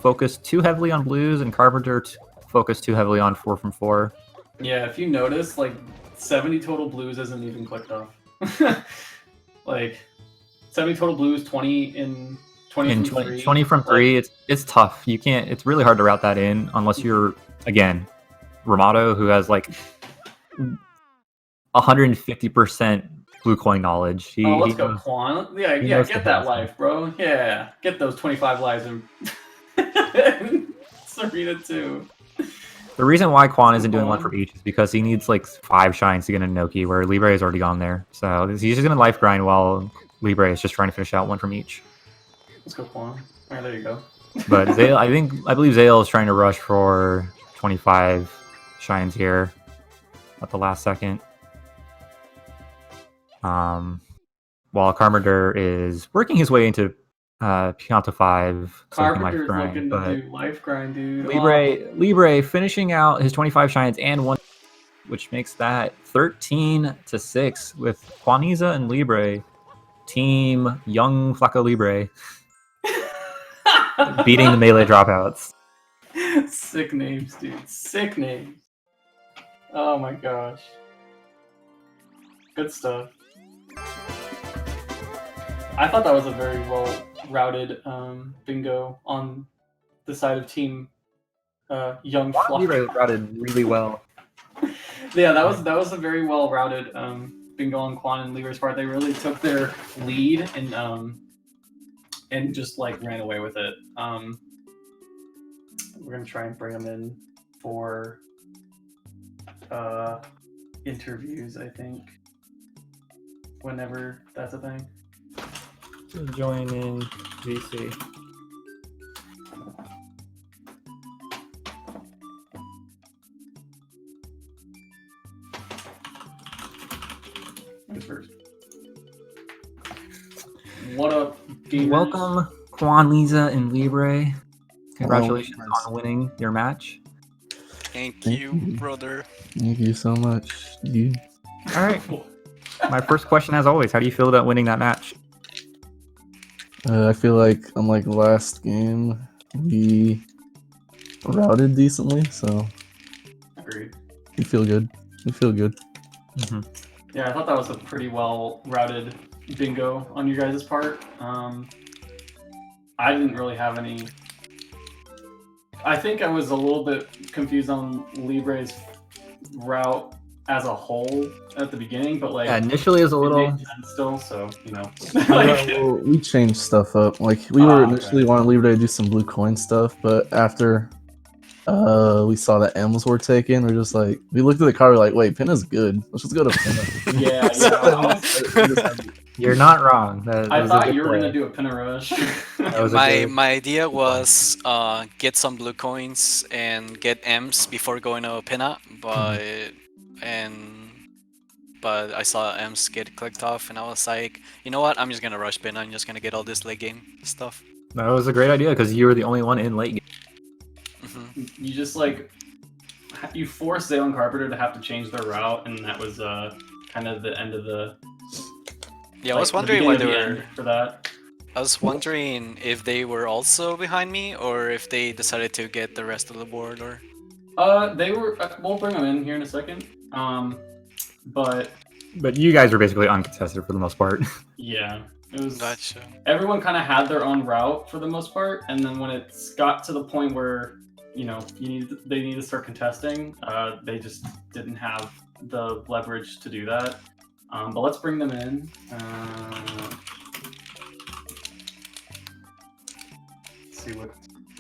focused too heavily on blues, and Carpenter focused too heavily on 4 from 4. Yeah, if you notice, like 70 total blues isn't even clicked off. Like 70 total blues, 20 in 20 from 3. 20 from 3, it's tough. You can't. It's really hard to route that in unless you're again Ramato, who has like 150% blue coin knowledge. Let's go, Quan. Yeah, get that life, bro. Yeah, get those 25 lives and Serena too. The reason why Quan isn't doing one for each is because he needs like 5 shines to get a Noki, where Libre has already gone there. So he's just going to life grind while Libre is just trying to finish out one from each. Let's go, Quan. All right, there you go. But Zale, I believe Zale is trying to rush for 25 shines here at the last second. While Carpenter is working his way into Pianta 5. Carpenter's looking to do life grind, dude. Libre finishing out his 25 shines and 1, which makes that 13-6 with Kwaniza and Libre, team Young Flaco Libre, beating the melee dropouts. Sick names, dude. Sick names. Oh my gosh. Good stuff. I thought that was a very well routed bingo on the side of team Young Flaco. Libre routed really well. Yeah, that was a very well routed bingo on Quan and Libre's part. They really took their lead and just like ran away with it. We're gonna try and bring them in for interviews, I think, whenever that's a thing. Join in VC. First. What up, gamers? Welcome, Kwaniza and Libre. Congratulations on winning your match. Thank you, brother. Thank you so much, dude. All right. My first question, as always, how do you feel about winning that match? I feel like unlike the last game, we routed decently, so agreed. We feel good. We feel good. Yeah, I thought that was a pretty well routed bingo on you guys' part. I didn't really have any. I think I was a little bit confused on Libre's route as a whole at the beginning, but like initially is a little made sense still, so you know. Well, we changed stuff up. Like we were initially wanting Libre to do some blue coin stuff, but after we saw that M's were taken, we're just like, we looked at the card, we're like, wait, Pinna's good. Let's just go to Pinna. Yeah. You're not wrong. I thought you were gonna do a Pinna rush. My idea was get some blue coins and get M's before going to Pinna, but I saw M's get clicked off, and I was like, you know what? I'm just gonna rush Pinna. I'm just gonna get all this late game stuff. That was a great idea because you were the only one in late game. You just like you forced Zale and Carpenter to have to change their route, and that was kind of the end of the Yeah, I like, was the wondering why they beginning of the were. end for that. I was wondering if they were also behind me, or if they decided to get the rest of the board, or. They were. We'll bring them in here in a second. But you guys were basically uncontested for the most part. yeah, it was. Gotcha. Everyone kind of had their own route for the most part, and then when it's got to the point where they need to start contesting, they just didn't have the leverage to do that. But let's bring them in.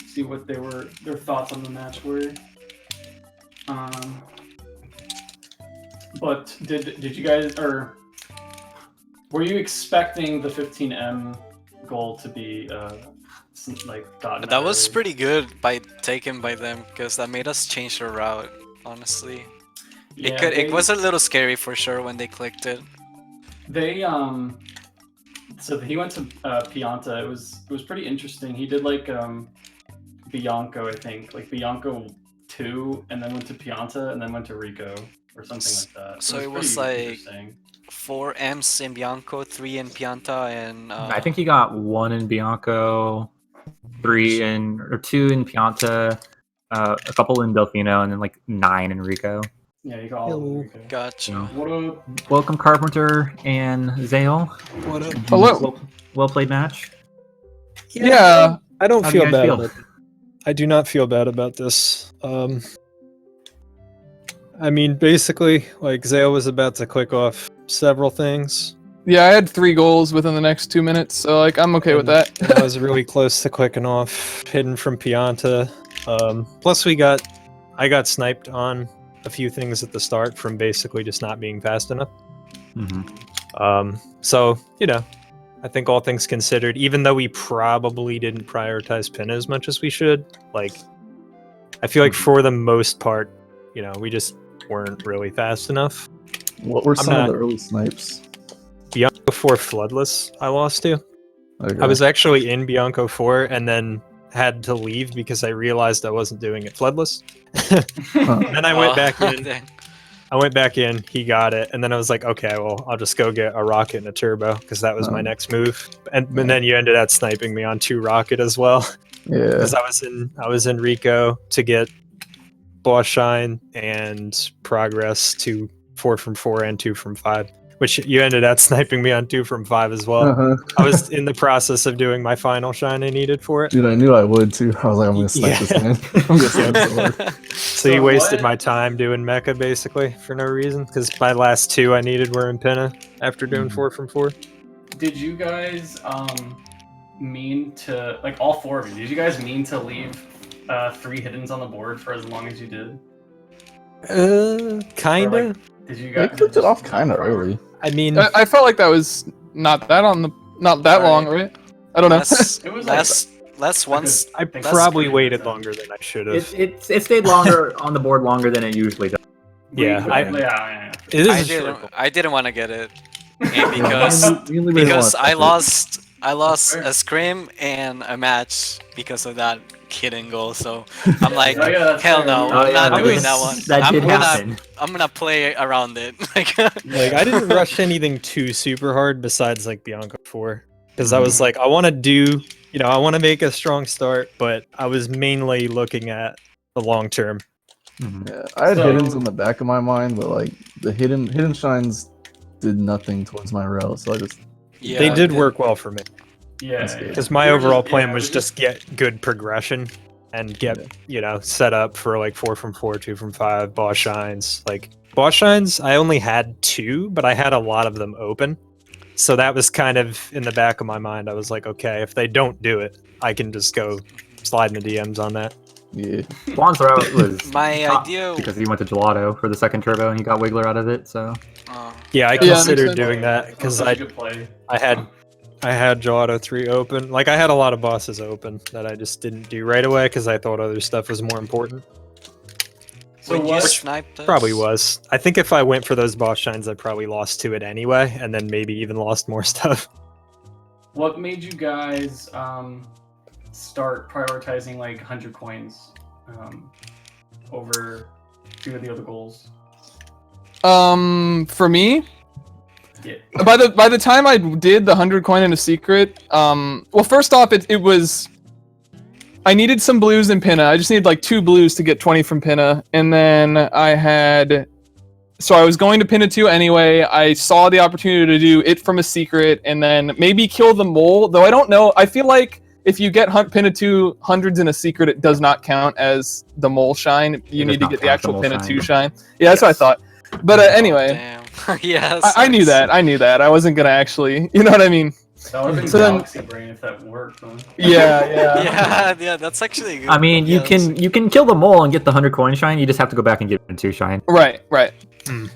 See what their thoughts on the match were. But did you guys, or were you expecting the 15M goal to be gotten? That was pretty good taken by them, because that made us change the route. Honestly, Yeah, it was a little scary for sure when they clicked it. They so he went to Pianta. It was pretty interesting. He did Bianco, I think, like Bianco 2, and then went to Pianta, and then went to Rico or something like that. So it was like 4 M's in Bianco, 3 in Pianta, and I think he got 1 in Bianco, 2 in Pianta, a couple in Delfino, and then like 9 in Rico. Yeah, you got all of them. Rico. Gotcha. What up? Welcome, Carpenter and Zale. What up? Hello. Well played match. Yeah, I don't How do you feel guys bad feel? about it. I do not feel bad about this. I mean, basically, like, Zale was about to click off several things. Yeah, I had 3 goals within the next 2 minutes, so like I'm okay with that. And I was really close to clicking off, hidden from Pianta. Plus, I got sniped on a few things at the start from basically just not being fast enough. So, I think all things considered, even though we probably didn't prioritize Pinna as much as we should, like, I feel like for the most part, we just weren't really fast enough. What were some of the early snipes? Bianco 4 Floodless, I lost to. Okay. I was actually in Bianco 4 and then had to leave because I realized I wasn't doing it Floodless. And then I went back in. Dang. I went back in, he got it, and then I was like, okay, well, I'll just go get a rocket and a turbo, because that was my next move. And then you ended up sniping me on 2 rocket as well. Yeah. Because I was in Rico to get Boss Shine and Progress to 4 from 4 and 2 from 5. Which you ended up sniping me on 2 from 5 as well. I was in the process of doing my final shine I needed for it. Dude, I knew I would too. I was like, I'm gonna snipe this man. I'm gonna snipe so hard. So you wasted my time doing mecha basically for no reason, because my last 2 I needed were in Pinna after doing 4 from 4. Did you guys mean to, like, all 4 of you? Did you guys mean to leave 3 hiddens on the board for as long as you did? Kinda. Did you I guys clicked it off kind of early. I mean, I felt like that was not that long, right? I don't know. It was last once. I probably waited longer than I should have. It stayed longer on the board longer than it usually does. Yeah. It is I didn't want to get it, and because I lost a scrim and a match because of that hidden goal. So I'm like, hell no, I'm not doing that one. That did happen. I'm gonna play around it. like I didn't rush anything too super hard besides like Bianco 4, because I was like, I want to make a strong start, but I was mainly looking at the long term. Yeah, I had hiddens in the back of my mind, but like the hidden shines did nothing towards my route, so I just they did work well for me. Yeah, because my overall plan was just get good progression and get set up for like 4 from 4, 2 from 5 boss shines. Like boss shines, I only had 2, but I had a lot of them open, so that was kind of in the back of my mind. I was like, okay, if they don't do it, I can just go slide in the DMs on that. Yeah. Juan's route was my idea because he went to Gelato for the second turbo and he got Wiggler out of it. So yeah, I considered doing that because I had Gelato 3 open. Like I had a lot of bosses open that I just didn't do right away because I thought other stuff was more important. So what sniped us? Probably was. I think if I went for those boss shines, I probably lost to it anyway, and then maybe even lost more stuff. What made you guys start prioritizing like 100 coins over 2 of the other goals? For me, Yeah. By the time I did the 100 coin in a secret, well, first off, it was. I needed some blues in Pinna. I just needed like 2 blues to get 20 from Pinna, and then I had. So I was going to Pinna 2 anyway. I saw the opportunity to do it from a secret, and then maybe kill the mole. Though I don't know. I feel like if you get Pinna 2 hundreds in a secret, it does not count as the mole shine. You need to get the actual Pinna 2 shine. Yeah, that's what I thought. But anyway, yes, I knew that. I knew that. I wasn't gonna actually. You know what I mean? That would have been Galaxy Brain if that worked. Huh? Yeah. That's actually good. I mean, you can kill the mole and get the 100 coin shine. You just have to go back and get a 2 shine. Right.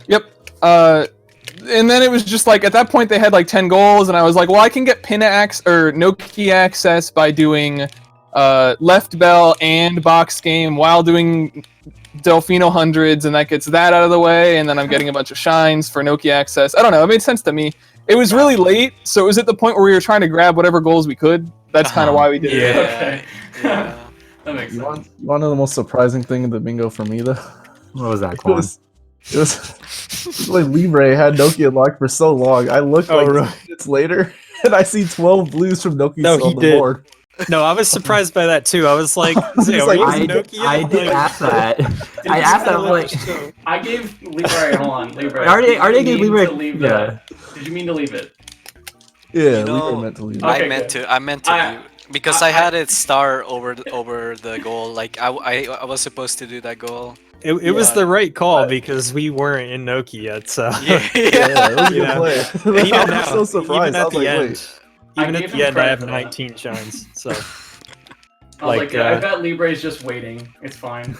Yep. And then it was just like at that point they had like 10 goals, and I was like, well, I can get Pinna or Noki access by doing left bell and box game while doing Delfino hundreds, and that gets that out of the way, and then I'm getting a bunch of shines for Noki access. I don't know. It made sense to me. It was really late, so it was at the point where we were trying to grab whatever goals we could. That's kind of why we did it. Okay. Yeah. That makes sense. You want to know the most surprising thing in the bingo for me, though? What was that, It Quan? was like Libre had Noki unlocked for so long. I looked like 2 minutes later, and I see 12 blues from Noki on the board. No, I was surprised by that too. I was like, Zale, I did ask that. I asked that. Like, I gave Libre. Hold on, Libre. I already gave Libre. Yeah. Did you mean to leave it? Yeah, Libre meant to leave it. I meant to because I had it star over the goal. Like I was supposed to do that goal. It was the right call because we weren't in Noki yet. So it was a good play. Even I was so surprised. I was like, wait. Even at the end, I have 19 shines. So, I bet Libre's just waiting. It's fine.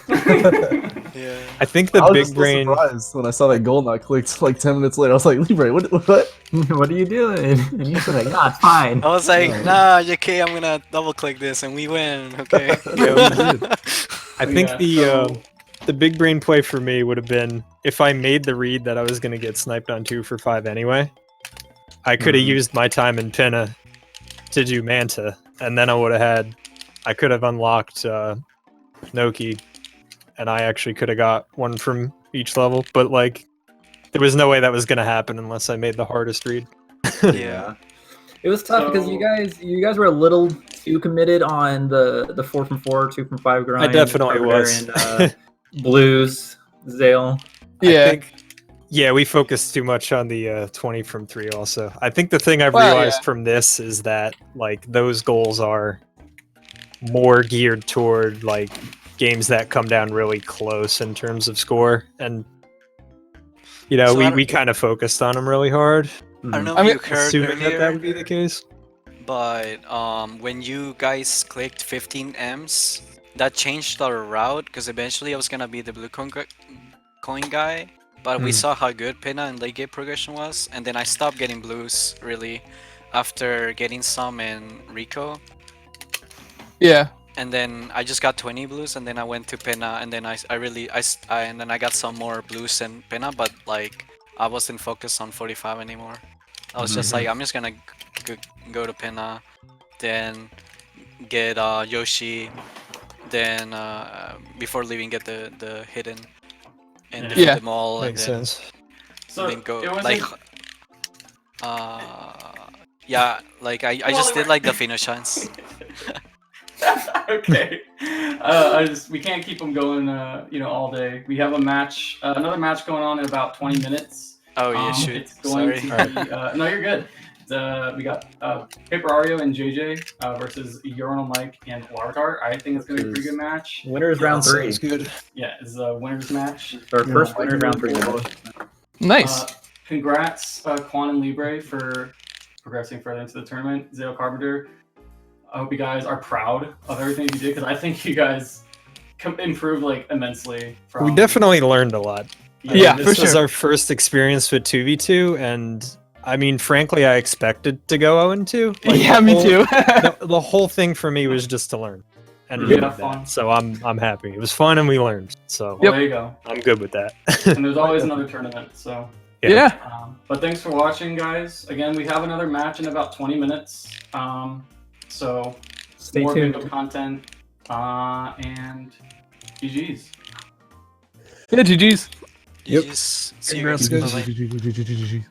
Yeah. I think the big brain. Surprised when I saw that goal not clicked like 10 minutes later. I was like, Libre, what? What are you doing? And you said, "Yeah, it's fine." I was like, nah, okay, I'm gonna double click this and we win. Okay. I think the big brain play for me would have been if I made the read that I was gonna get sniped on 2 for 5 anyway. I could have used my time in Pinna to do Manta, and then I could have unlocked Noki, and I actually could have got one from each level, but like, there was no way that was gonna happen unless I made the hardest read. Yeah. It was tough because you guys were a little too committed on the 4 from 4, 2 from 5 grind. I definitely was. And, blues, Zale. Yeah. Yeah, we focused too much on the 20 from 3 also. I think the thing I've realized from this is that like those goals are more geared toward like games that come down really close in terms of score, and you know, so we kind of focused on them really hard. I don't know if you heard assuming earlier, that would be the case. But when you guys clicked 15 M's, that changed our route because eventually I was gonna be the blue coin guy. But we saw how good Pinna and late game progression was, and then I stopped getting blues really after getting some in Rico. Yeah. And then I just got 20 blues, and then I went to Pinna, and then I got some more blues in Pinna, but like I wasn't focused on 45 anymore. I was just like, I'm just gonna go to Pinna, then get Yoshi, then before leaving get the hidden. And defeat them all, makes and then, sense. So then go it was like, yeah, like I just did like the Fino shines. Okay. We can't keep them going, all day. We have a match, another match going on in about 20 minutes. Oh yeah, shoot. It's going to be, no, you're good. We got Paper Ario and JJ versus Urinal Mike and Lartar. I think it's going to be a pretty good match. Winners round 3. Sounds good. Yeah, it's a winners match. Our first winners round 3. Nice. Congrats, Quan and Libre, for progressing further into the tournament. Zale, Carpenter, I hope you guys are proud of everything you did, because I think you guys improved like immensely. We definitely learned a lot. Yeah, this was our first experience with 2v2, and I mean, frankly, I expected to go 0-2. Like, yeah, me too. the whole thing for me was just to learn, and fun. So I'm happy. It was fun, and we learned. So there you go. I'm good with that. And there's always another tournament. So yeah. But thanks for watching, guys. Again, we have another match in about 20 minutes. So stay more tuned. video content. And GG's. Yeah, GG's. GG's. See you guys. GG.